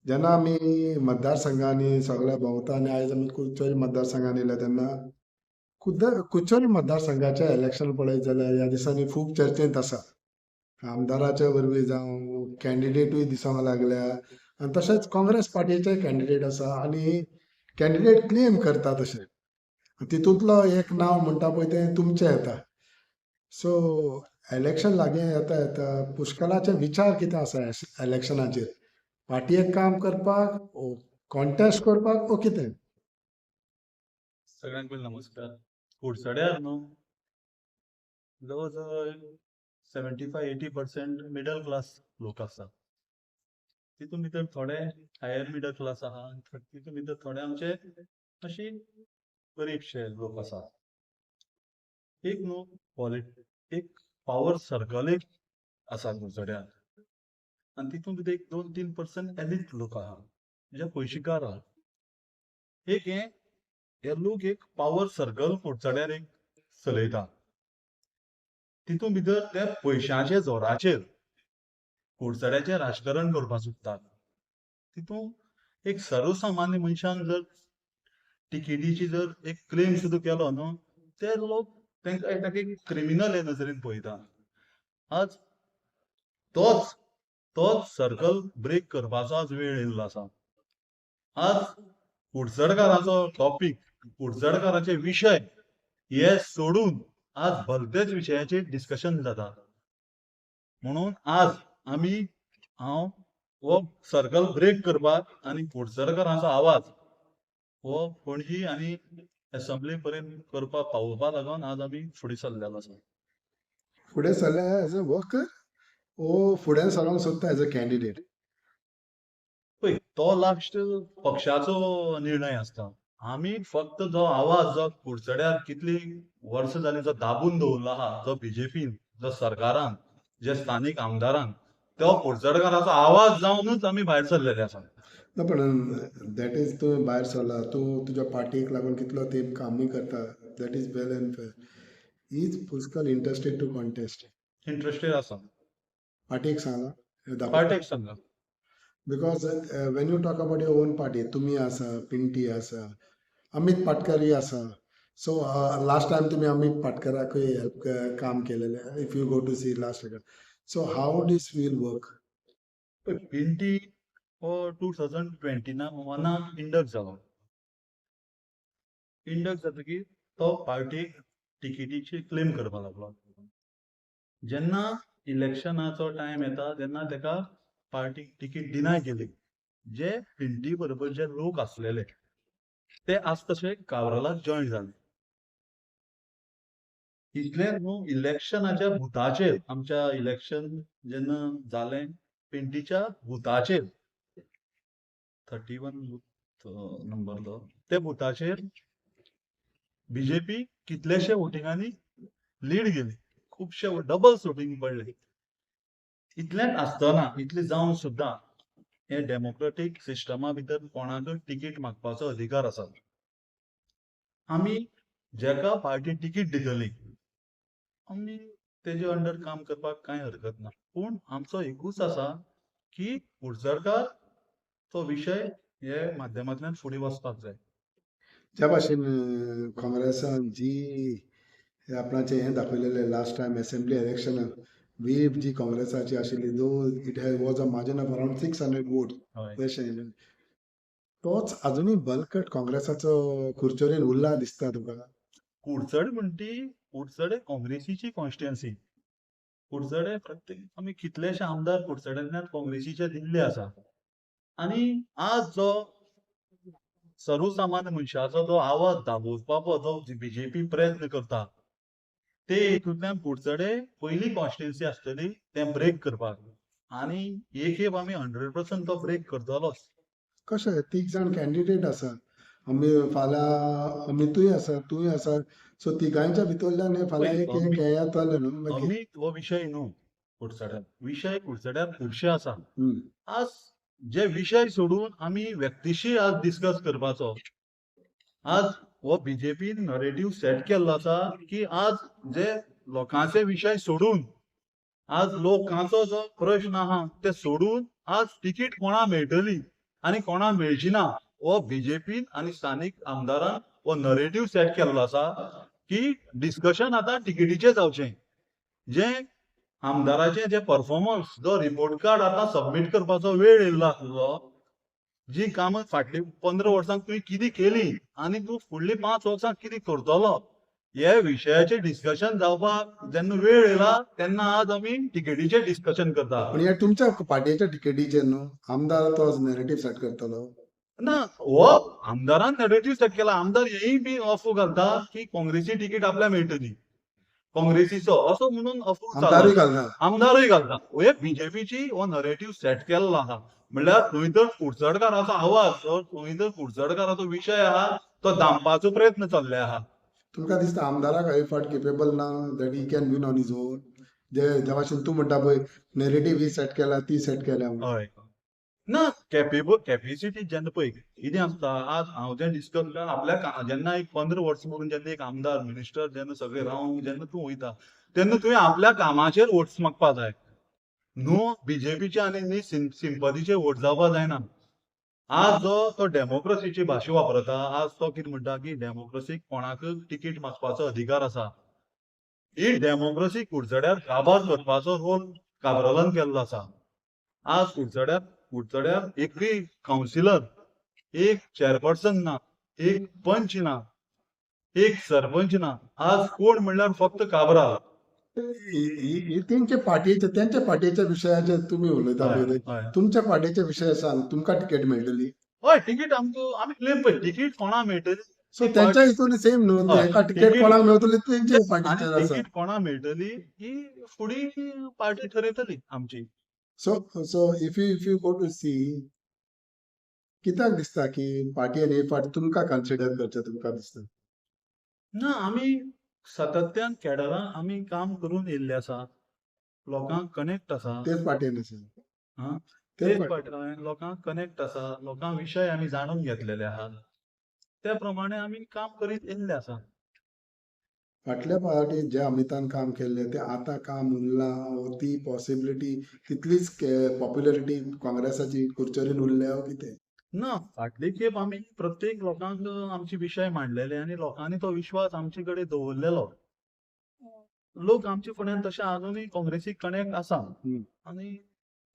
जेन्ना आमी मतदारसंघांनी सगळे भोंवता आनी आयज आमी कुडचोली मतदारसंघान येयले तेन्ना कुडचोली मतदारसंघाचे इलेक्शन पळयत जाल्यार ह्या दिसांनी खूब चर्चेंत आसा. आमदाराचे वरवीं जावं कॅन्डिडेटूय दिसोंक लागल्या आनी तशेंच काँग्रेस पार्टीचे कॅन्डिडेट आसा आनी कॅन्डिडेट क्लेम करता तशे. तितूंतलो एक नांव म्हणटा पळय तें तुमचें येता. सो इलेक्शन लागीं येता येता पुष्कळाचे विचार कितें आसा इलेक्शनाचेर? पार्टयेक काम करपाक, कॉन्टेस्ट करपाक, कितें? सगळ्यांक पयलीं नमस्कार. कुडचड्यार न्हू जवळ जवळ 75-80% मिडल क्लास लोक आसा. तितून भितर थोडे हायर मिडल क्लास आहा, तितून भितर थोडे आमचे अशी गरीबशे लोक आसा. एक न्हू एक पॉवर सर्कल एक आसा कुडचड्यार, आनी तितून भितर एक 2-3% एलिट लोक आहा, म्हणजे पयशेकार आहा. एक हे लोक एक पॉवर सर्कल कुडचड्यार एक चलयता. तितून भितर ते पयशांच्या जोराचेर कुडचड्याचें राजकारण करपाक सोदतात. तितून एक सर्वसामान्य मनशान जर तिकेटीची जर एक क्लेम सुद्दां केलो न्हू, ते लोक तांकां एक क्रिमिनल हे नजरेन पळयता. आज तोच सर्कल ब्रेक करपाचो आज वेळ येयल्लो आसा. आज कुडचडकाराचो टॉपिक, कुडचडकाराचे विशय हे सोडून आज भलतेच विशयाचेर डिस्कशन जाता. म्हणून आज हांव हो सर्कल ब्रेक करपाक आनी कुडचडकारांचो आवाज हो पणजी आनी असेंब्ली पर्यंत करपाक पावोवपा लागून आज आमी फुडें सरलेलो आसा. फुडें सरले एज अ वर्कर ओ फुडें सरोंक सोदता एज अ कॅन्डिडेट? पळय, तो लास्ट पक्षाचो निर्णय आसता. आमी फक्त जो आवाज जो कुडचड्यार कितली वर्स जाली जो दाबून दवरलो आहा, जो बीजेपीन, जो सरकारान, जे स्थानीक आमदारान, तो कुडचडकाराचो आवाज जावनूच आमी भायर सरलेले आसा. ना पण दॅट इज तूं भायर सरला, तूं तुज्या पार्टीक लागून कितलो तेंप कामूय करता, दॅट इज वेल एंड फेर. इज पुष्कळ इंटरेस्टेड टू कॉन्टेस्ट? इंटरेस्टेड आसा. पार्टीक सांगला पार्टेक सांगा. Because Wien you talk about your on party, तुमी आसा, पिंटी आसा, अमित पाटकरय आसा. सो लास्ट टायम तुमी अमित पाटकराकूय हेल्प काम केलेलें, if you go to see last. So how this will work? पिंटी हो 2021 इंडक्ट जालो. इंडक्ट जातकीर तो पार्टीक तिकेटीची क्लेम करपाक लागलो. जेन्ना इलेक्शनाचो टायम येता तेन्ना तेका पार्टीक तिकीट डिनाय केली. जे पिंटी बरोबर जे लोक आसलेले ते आज तशे कावरलाक जॉयन जाले. इतले न्हू इलेक्शनाच्या बुथाचेर, आमच्या इलेक्शन जेन्ना जालें पिंटीच्या बुथाचेर 31 बूथ नंबर ते बुथाचेर बीजेपी कितलेशे वोटिंगांनी लीड गेली. खूबशे डबल वोटिंग पडले. इतलेंच आसतना, इतलें जावन सुद्दां हे डेमोक्रेटीक सिस्टमा भितर कोणाकूय तिकीट मागपाचो अधिकार आसा. आमी जेका पार्टी तिकीट दितली आमी तेजे अंडर काम करपाक कांय हरकत ना. पूण आमचो एकूच आसा की कुडचडकार तो विशय हे माध्यमांतल्यान फुडें वचपाक जाय. ज्या भाशेन काँग्रेसान जी आपणाचें हें दाखयलेलें लास्ट टायम असेंब्ली इलेक्शनान, व्हीप जी काँग्रेसाची आशिल्ली, though it was a margin of around 600 vote, तोच अजुनूय बल्कट काँग्रेसाचो खुर्चोरेन उरला दिसता तुका? कुडचड म्हणटी कुडचड काँग्रेसीची कॉन्स्टिट्युएन्सी. कुडचडे प्रत्येक आमी कितलेशे आमदार कुडचड्यांतल्यान काँग्रेसीचे दिल्ले आसा. आनी आज जो सर्वसामान्य मनशाचो जो आवाज दाबोवपाचो जो बीजेपी प्रयत्न करता, ते हितूंतल्यान कुडचडे पयली कॉन्स्टिट्युएन्सी आसतली तें ब्रेक करपाक. आनी एक आमी 100% तो ब्रेक करतलोच. कशें? तीग जाण कॅन्डिडेट आसा, फाल्यां अमितूय आसा, तूंय आसा. सो तिगांयच्या भितरल्यान फाल्यां एक हें येतलें न्हू मागीर. अमित हो विशय न्हू कुडचड्यार. विशय कुडचड्यार खुबशे आसा. आज जे विशय सोडून आमी व्यक्तीशी आज डिस्कस करपाचो. आज हो बीजेपीन नरेटिव्ह सेट केल्लो आसा की आज जे लोकांचे विशय सोडून आज लोकांचो जो प्रश्न आहा ते सोडून आज तिकीट कोणा मेळटली आनी कोणाक मेळची ना हो बीजेपीन आनी स्थानिक आमदारान हो नरेटिव्ह सेट केल्लो आसा की डिस्कशन आतां तिकेटीचें जावचें. जे आमदाराचे जे परफॉर्मन्स जो रिपोर्ट कार्ड आतां सबमीट करपाचो वेळ येयल्लो आसलो, जी कामां फाटली 15 वर्सांक तुवें कितें केली आनी तूं फुडलीं 5 वर्सांक कितें करतलो, हे विशयाचेर डिस्कशन जावपाक जेन्ना वेळ येयला तेन्ना आज आमी तिकेटीचेर डिस्कशन करता. पण हे तुमच्या पार्टीच्या तिकेटीचेर न्हू आमदार तो नॅरेटिव्ह सेट करतलो. ना हो आमदारान नरेटिव्ह सेट केला. आमदार हेय बी अफू घालता की काँग्रेसी तिकीट आपल्याक मेळटली, काँग्रेसीचो असो म्हणून अफू आमदारूय घालना. आमदारूय घालता. हे बीजेपीची हो नरेटिव्ह सेट केल्लो आहा. म्हणल्यार खंय तर कुडचडकाराचो आवाज, खंय तर कुडचडकाराचो विशय आहा तो दामपाचो प्रयत्न चल्ले आहा. तुमकां दिसता आमदाराक हे फाट केपेबल ना that he can win on his on. जे भाशेन तूं म्हणटा पळय नॅरेटिव्ह ही सेट केला ती सेट केल्या म्हणून. हय ना कॅपेसिटी जेन्ना पळय कितें आसता, आज हांव जें डिस्कस केलां आपल्या जेन्ना एक 15 वर्सां पसून जेन्ना एक आमदार मिनिस्टर जेन्ना सगळे रावन जेन्ना तूं वयता तेन्ना तुवें आपल्या कामाचेर वोट्स मागपा जाय. न्हू बीजेपीचे आनी न्ही सिंपथीचे वोट जावपा जायना. आज जो तो डेमोक्रेसीची भाशा वापरता, आज तो कितें म्हणटा की डेमोक्रेसीक कोणाकय तिकीट मागपाचो अधिकार आसा. ही डेमोक्रेसी कुडचड्यार काबार करपाचो रोल काब्रालान केल्लो आसा. आज कुडचड्यार एकूय कावन्सिलर, एक चेअरपर्सन ना, एक पंच ना, एक सरपंच ना. आज कोण म्हणल्यार फक्त काब्राल. त्यांच्या पार्टीच्या विशयाचेर तुम्ही उलयता पळय हय. तुमच्या पार्टीच्या विशय सांग तुमकां तिकेट मेळटली. हय तिकीट आमी क्लेम पळय तिकीट कोणाक मेळटली सो त्यांच्या हितून सेम न्हू हय, एका तिकेट तिकीट- कोणाक मेळटली त्यांच्या आनी पार्टीचेर आसा. तिकीट कोणाक मेळटली ही फुडली पार्टी ठरयतली आमची. So if you go to see कित्याक दिसता की पार्टीन हे फाट तुमकां कन्सिडर करचें तुमकां दिसता. ना आमी सातत्यान कॅडरान आमी काम करून येयल्ले आसा. लोकांक कनेक्ट आसा. तेच पार्टीन आसा. हां, तेच तेच पार्टी. पार्टी लोकांक कनेक्ट आसा. लोकां विशय आमी जाणून घेतलेले आहात. त्या प्रमाणे आमी काम करीत येयल्ले आसा. फाटल्या पार्टीन जे अमितान काम केल्ले ते आतां काम उरलां ती पॉसिबिलिटी तितलीच पॉप्युलरिटी काँग्रेसाची खुर्चेर उरल्या कितें. ना फाटली खेप आमी प्रत्येक लोकांक आमचे विशय मांडलेले आनी लोकांनी तो विश्वास आमचे कडेन दवरलेलो. लोक आमचे फुड्यान तशे अजुनूय काँग्रेसीक कनेक्ट आसा. आनी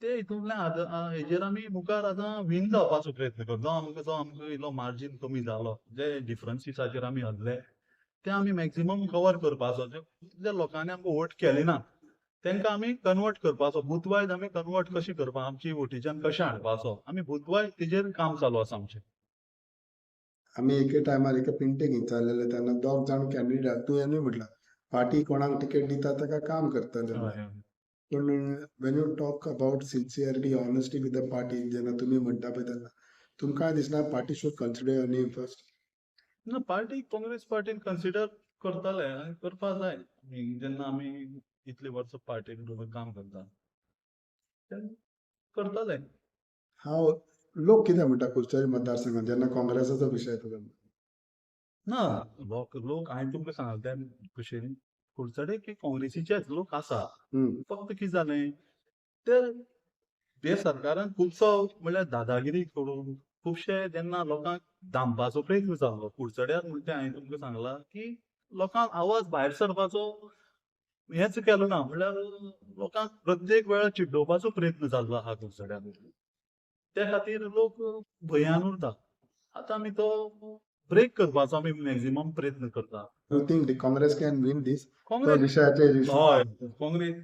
ते हितूंतल्यान हेजेर आमी मुखार आतां विन जावपाचो प्रयत्न करता. जो आमकां इल्लो मार्जीन कमी जालो, जे डिफरन्सीसाचेर आमी हरले ते आमी मॅक्सिमम कवर करपाचो. जे लोकांनी आमकां वोट केली ना तेंकां आमी कन्वर्ट करपाचो. बुथवायज आमी कन्वर्ट कशें करपा आमची वोटीच्यान कशें हाडपाचो आमी बुथवायज तेजेर काम चालू आसा आमचें. आमी एके टायमार एका पिंटेक विचारलेले तेन्ना दोग जाण कॅन्डिडेट तुवेंनूय म्हटलां पार्टी कोणाक तिकेट दिता ताका काम करतले. पूण Wien you talk about sincerity honesty with the party जेन्ना तुमी म्हणटा पळय तेन्ना तुमकां दिसना party should consider your name first. ना पार्टी काँग्रेस पार्टीन कन्सिडर करताले आनी करपा जाय. जेन्ना आमी इतली वर्सां पार्टी बरोबर काम करता तेन्ना करताले. हांव लोक कितें म्हणटा कुडचड्या मतदारसंघात जेन्ना काँग्रेसाचो विशय येता तेन्ना. ना लोक हांवें तुमकां सांगला त्या भशेन कुडचडे की काँग्रेसीचेच लोक आसा. फक्त कितें जालें ते सरकारान खुबसो म्हणल्यार दादागिरी करून खुबशे जेन्ना लोकांक दामपाचो प्रयत्न जाल्लो कुडचड्यार म्हणटा हांवें तुमकां सांगला की लोकांक आवाज भायर सरपाचो हेच केलो ना. म्हणल्यार लोकांक प्रत्येक वेळार चिड्डोवपाचो प्रयत्न जाल्लो आहा कुडचड्यार. त्या खातीर लोक भंयान उरता. आतां आमी तो ब्रेक करपाचो आमी मॅक्सिमम प्रयत्न करता. You think Congress can win this Congress विशयाचेर. हय काँग्रेस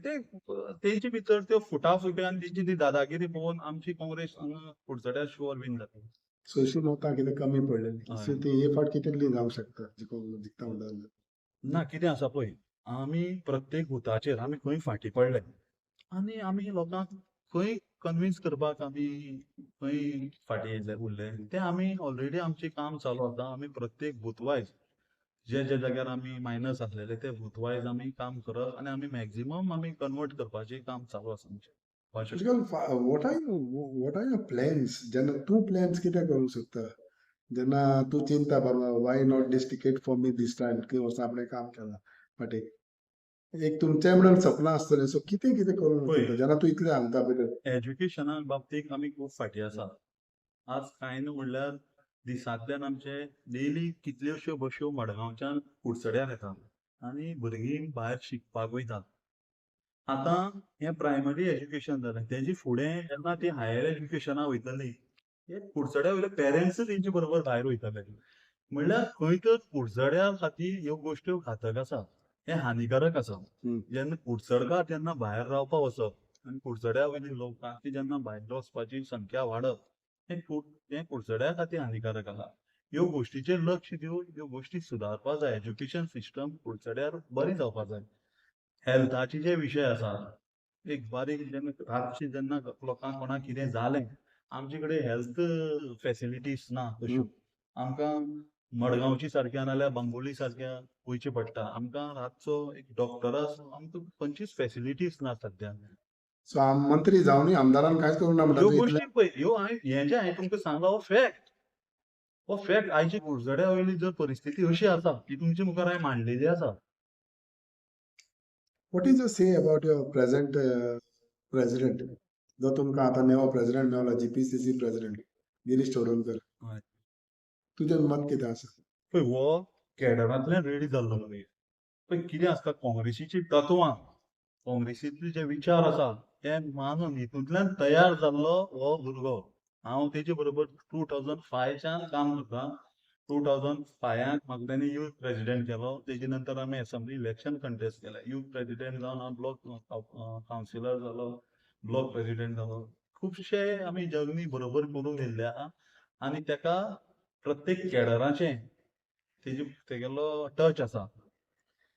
तेंचे भितर त्यो फुटाफुटी आनी तेंची ती दादागिरी पळोवन आमची काँग्रेस हांगा कुडचड्यार शुअर विन जातली. सोयशीं मतां कितें कमी पडलेली हय. सो ती हे फाट कितली जावंक शकता जिखता म्हणटा. ना कितें आसा पळय आमी प्रत्येक बुथाचेर आमी खंय फाटीं पडले आनी आमी लोकांक खंय कन्विन्स करपाक आमी खंय फाटीं उरले ते आमी ऑलरेडी आमचें काम चालू आसा. आमी प्रत्येक बुथवायज जे जाग्यार आमी मायनस आसलेले ते बुथवायज आमी काम करप आनी आमी मॅक्सिमम आमी कन्वर्ट करपाचें काम चालू आसा आमचें. वॉट आर युअर प्लॅन्स जेन्ना तूं प्लॅन्स कितें करूंक सोदता जेन्ना तूं चिंता बाबा why not this ticket for me this time इतलीं वर्सां आपणें काम केलां फाटीं एक तुमचें म्हणून सपनां आसतलें सो कितें कितें करूंक पळय. सोदता जेन्ना तूं इतलें सांगता पळय एज्युकेशना बाबतींत आमी खूब फाटीं आसा. आज कांय न्हू म्हणल्यार दिसांतल्यान आमचे डेली कितल्योश्यो बश्यो मडगांवच्यान कुडचड्यार येतात आनी भुरगीं भायर शिकपाक वयतात. आतां हें प्रायमरी एज्युकेशन जालें. तेजे फुडें जेन्ना तीं हायर एज्युकेशनाक वयतलीं, हे कुडचड्या वयले पेरंट्सूय तेंचे बरोबर भायर वयतले. म्हणल्यार खंय तर कुडचड्या खातीर ह्यो गोश्ट्यो घातक आसा. हे हानिकारक आसा. हम्म. जेन्ना कुडचडकार जेन्ना भायर रावपाक वचप आनी कुडचड्या वयली लोकांची जेन्ना भायर वचपाची संख्या वाडप, हें कुडचड्या खातीर हानिकारक आसा. ह्यो गोश्टीचेर लक्ष दिवन ह्यो गोश्टी सुदारपाक जाय. एज्युकेशन सिस्टम कुडचड्यार बरी जावपाक जाय. हेल्थाचे जे विशय आसा, एक बारीक जेन्ना रातची जेन्ना लोकांक कोणाक कितें जालें, आमचे कडेन हेल्थ फॅसिलिटीज ना तश्यो. आमकां मडगांवची सारक्या नाल्यार बांबोली सारक्या वयचें पडटा. आमकां रातचो एक डॉक्टरा आमकां खंयचीच फॅसिलिटीज ना सद्या. सो मंत्री जावनूय आमदारान कांयच करूंक ना म्हणटा ह्यो तूं इतलें गोश्टी पळय, ह्यो हें जें हांवें तुमकां सांगला हो फॅक्ट. हो फॅक्ट आयची कुडचड्या वयली जर परिस्थिती अशी आसा, ती तुमचे मुखार हांवें मांडलेली आसा. What is your say about your present president? जो तुमकां आतां नवो president Mewla GPCC president Girish Chodankar. हय. तुजें मत कितें आसा? पळय हो कॅडरांतल्यान रेडी जाल्लो मनीस. पळय कितें आसता काँग्रेसीची तत्वां, काँग्रेसीतले जे विचार आसा ते मानून हितूंतल्यान तयार जाल्लो हो भुरगो. हांव तेजे बरोबर 2005च्यान काम करतां. 2005 म्हाका तेणी यूथ प्रेसिडेंट केलो. तेजे नंतर आमी असेंब्ली इलेक्शन कंटेस्ट केलें. यूथ प्रेसिडेंट जावन हांव ब्लॉक कावन्सिलर जालो, ब्लॉक प्रेसिडेंट जालो. खुबशे आमी जर्नी बरोबर करून येयल्ले आहा आनी तेका प्रत्येक कॅडराचें तेगेलो टच आसा.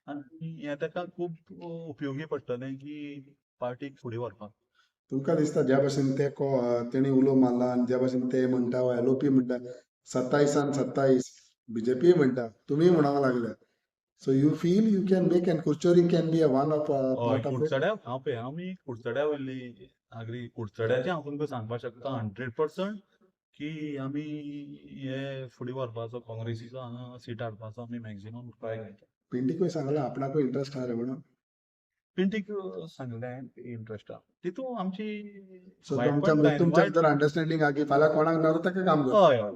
आनी हें तेका खूब उपयोगी पडटलें की पार्टीक फुडें व्हरपाक. तुमकां दिसता ज्या भाशेन तेणी उलो मारला आनी ज्या भाशेन ते म्हणटा वा LOP म्हणटा 27 27 BJP म्हणटा तुमी म्हणूंक लागल्या. So you feel you can make an कुडचोरी can be a one of हय, पार्ट ऑफ इट. कुडचड्या हांव पळय आमी कुडचड्या वयली नागरीक कुडचड्याचें हांव तुमकां सांगपाक शकता 100% की आमी हे फुडें व्हरपाचो काँग्रेसीचो हांगा सीट हाडपाचो आमी मॅक्झिमम ट्राय करता. पिंटीकूय सांगला आपणाकूय इंटरेस्ट आहा रे म्हणून. पिंटीक सांगलें इंट्रस्ट आहा. तितून आमची सो वायट तुमच्या पण म्हणजे कांय तुमच्या वायट भितर अंडरस्टँडिंग आहा की फाल्यां कोणाक मेळटा ताका काम करता. हय हय.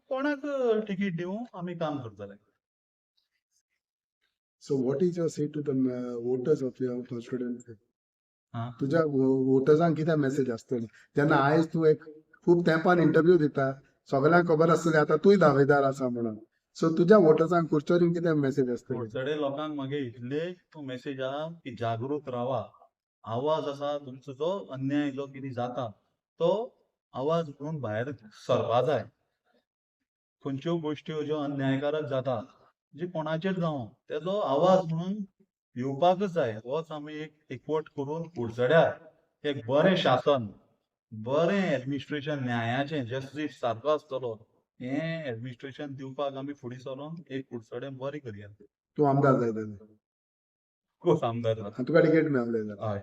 कोणाक तिकीट दिवं आमी काम करतले. So what is your say to the voters of your constituency? हां. तुज्या वोटर्सांक कितें मेसेज आसतली जेन्ना आयज तूं एक खूब तेंपान इंटरव्यू दिता सगळ्यांक खबर आसतली आतां तूंय दावेदार आसा म्हणून. सो तुज्या वोटर्सांक कुडचोरीन कितें मेसेज आसतली? कुडचडे लोकांक मागे इतले मेसेज आहा की जागृत रावा. आवाज आसा तुमचो जो अन्याय जो कितें जाता तो आवाज करून भायर सरपा जाय. खंयच्यो गोश्ट्यो ज्यो अन्यायकारक जाता जे कोणाचेर जावं तेजो आवाज म्हणून येवपाकच जाय. होच आमी एक एकवट करून कुडचड्यार एक बरें शासन, बरें एडमिनिस्ट्रेशन न्यायाचें जस्टीस सारको आसतलो हें एडमिनिस्ट्रेशन दिवपाक आमी फुडें सरोन एक कुडचडें बरें करया. तूं आमदार जाय जाल्यार खूब आमदार जाता. आनी तुका टिकेट मेळले जाल्यार. हय.